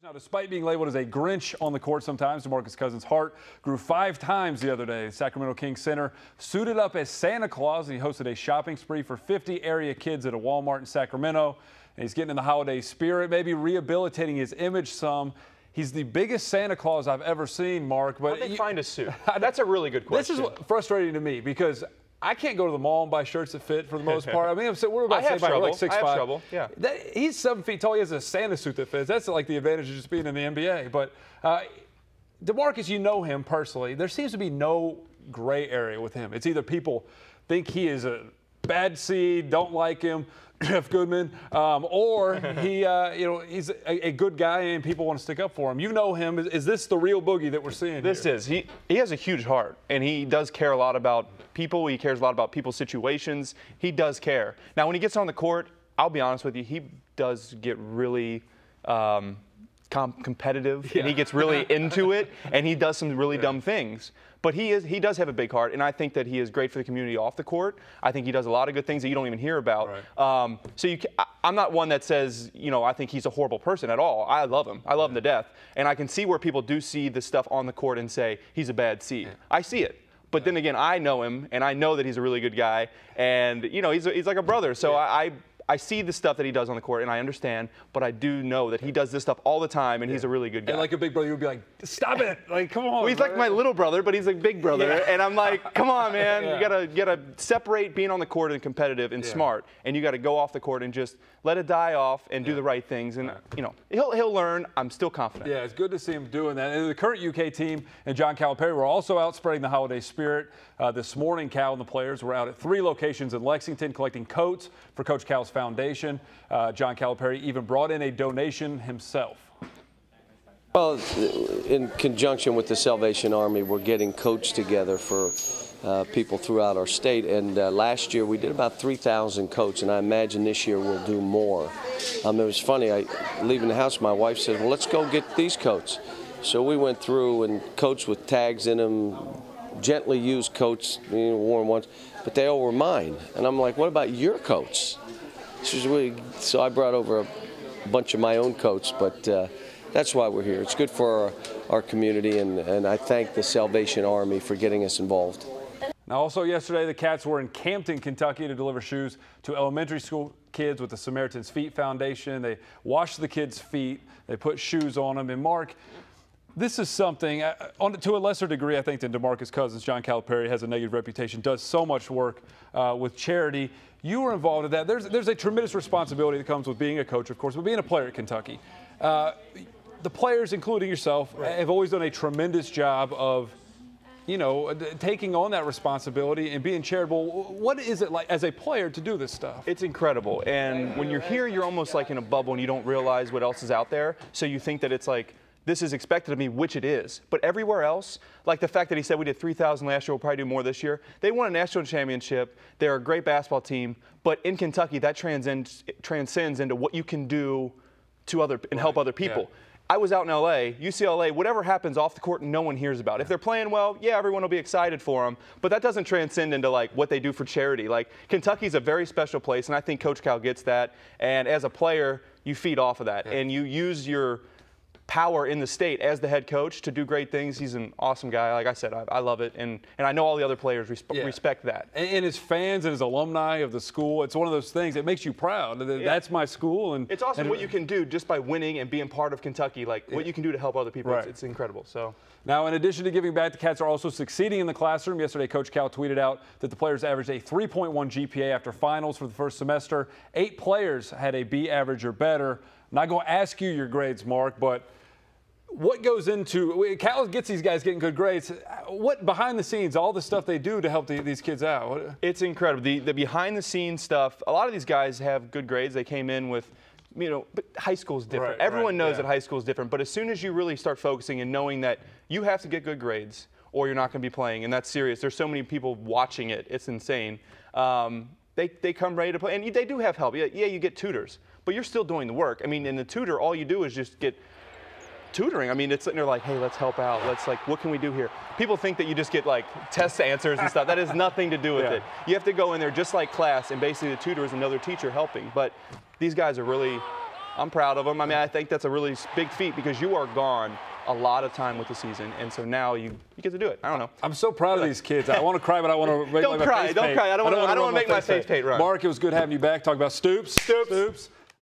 Now, despite being labeled as a Grinch on the court sometimes, DeMarcus Cousins' heart grew 5 times the other day. The Sacramento Kings center suited up as Santa Claus, and he hosted a shopping spree for 50 area kids at a Walmart in Sacramento. And he's getting in the holiday spirit, maybe rehabilitating his image some. He's the biggest Santa Claus I've ever seen, Mark. But how'd they find a suit? That's a really good question. This is frustrating to me because I can't go to the mall and buy shirts that fit for the most part. I mean, we're about to say like 6'5". I have trouble. Yeah. He's 7 feet tall. He has a Santa suit that fits. That's like the advantage of just being in the NBA. But DeMarcus, you know him personally. There seems to be no gray area with him. It's either people think he is a bad seed, don't like him, Jeff Goodman, or he, he's a good guy and people want to stick up for him. You know him. Is this the real Boogie that we're seeing? This is. He has a huge heart, and he does care a lot about people. He cares a lot about people's situations. He does care. Now, when he gets on the court, I'll be honest with you, he does get really competitive, and he gets really into it, and he does some really dumb things. But he does have a big heart, and I think that he is great for the community off the court. I think he does a lot of good things that you don't even hear about. Right. I'm not one that says, I think he's a horrible person at all. I love him. I love him to death. And I can see where people do see the stuff on the court and say he's a bad seed. Yeah. I see it. But then again, I know him, and I know that he's a really good guy, and he's like a brother. So I see the stuff that he does on the court, and I understand, but I do know that he does this stuff all the time, and he's a really good guy. And like a big brother, you would be like, stop it, like, come on. Well, he's like my little brother, but he's a big brother, and I'm like, come on, man. You gotta separate being on the court and competitive and smart, and you got to go off the court and just let it die off and do the right things, and he'll learn. I'm still confident. Yeah, it's good to see him doing that. And the current UK team and John Calipari were also out spreading the holiday spirit. This morning, Cal and the players were out at 3 locations in Lexington collecting coats for Coach Cal's foundation. John Calipari even brought in a donation himself. Well, in conjunction with the Salvation Army, we're getting coats together for people throughout our state. And last year we did about 3,000 coats, and I imagine this year we'll do more. It was funny, leaving the house, my wife said, well, let's go get these coats. So we went through, and coats with tags in them, gently used coats, worn ones, but they all were mine. And I'm like, what about your coats? So I brought over a bunch of my own coats, but that's why we're here. It's good for our community, and I thank the Salvation Army for getting us involved. Now, also yesterday, the Cats were in Campton, Kentucky to deliver shoes to elementary school kids with the Samaritan's Feet Foundation. They washed the kids' feet. They put shoes on them. And, Mark, this is something, to a lesser degree, I think, than DeMarcus Cousins. John Calipari has a negative reputation, does so much work with charity. You were involved in that. There's a tremendous responsibility that comes with being a coach, of course, but being a player at Kentucky. The players, including yourself, have always done a tremendous job of, taking on that responsibility and being charitable. What is it like as a player to do this stuff? It's incredible. And when you're here, you're almost like in a bubble and you don't realize what else is out there. So you think that it's like, this is expected of me, which it is. But everywhere else, like the fact that he said we did 3,000 last year, we'll probably do more this year. They won a national championship. They're a great basketball team. But in Kentucky, that transcends into what you can do to help other people. Yeah. I was out in LA, UCLA, whatever happens off the court, no one hears about. If they're playing well, yeah, everyone will be excited for them. But that doesn't transcend into like what they do for charity. Like Kentucky's a very special place, and I think Coach Cal gets that. And as a player, you feed off of that, and you use your power in the state as the head coach to do great things. He's an awesome guy. Like I said, I love it, and I know all the other players respect that. And his fans and his alumni of the school, it's one of those things that makes you proud. That's my school. And it's awesome what you can do just by winning and being part of Kentucky, like what you can do to help other people. It's incredible. So now, in addition to giving back, the Cats are also succeeding in the classroom. Yesterday, Coach Cal tweeted out that the players averaged a 3.1 GPA after finals for the first semester. 8 players had a B average or better. I'm not going to ask you your grades, Mark, but what goes into – Cal gets these guys getting good grades. What behind the scenes, all the stuff they do to help these kids out? It's incredible. The behind-the-scenes stuff, a lot of these guys have good grades. They came in with – but high school is different. Everyone knows that high school is different. But as soon as you really start focusing and knowing that you have to get good grades or you're not going to be playing, and that's serious. There's so many people watching it. It's insane. They come ready to play. And they do have help. Yeah, you get tutors. But you're still doing the work. I mean, in the tutor, all you do is just get – tutoring. I mean, it's they're like, hey, let's help out. Let's what can we do here? People think that you just get like test answers and stuff. That has nothing to do with it. You have to go in there just like class, and basically the tutor is another teacher helping. But these guys are really I'm proud of them. I mean, I think that's a really big feat because you are gone a lot of time with the season, and so now you get to do it. I don't know. I'm so proud of these kids. I want to cry, but I want to make don't my cry. face Don't paint. cry. I don't want to make my face paint run. Mark, it was good having you back. Talk about Stoops.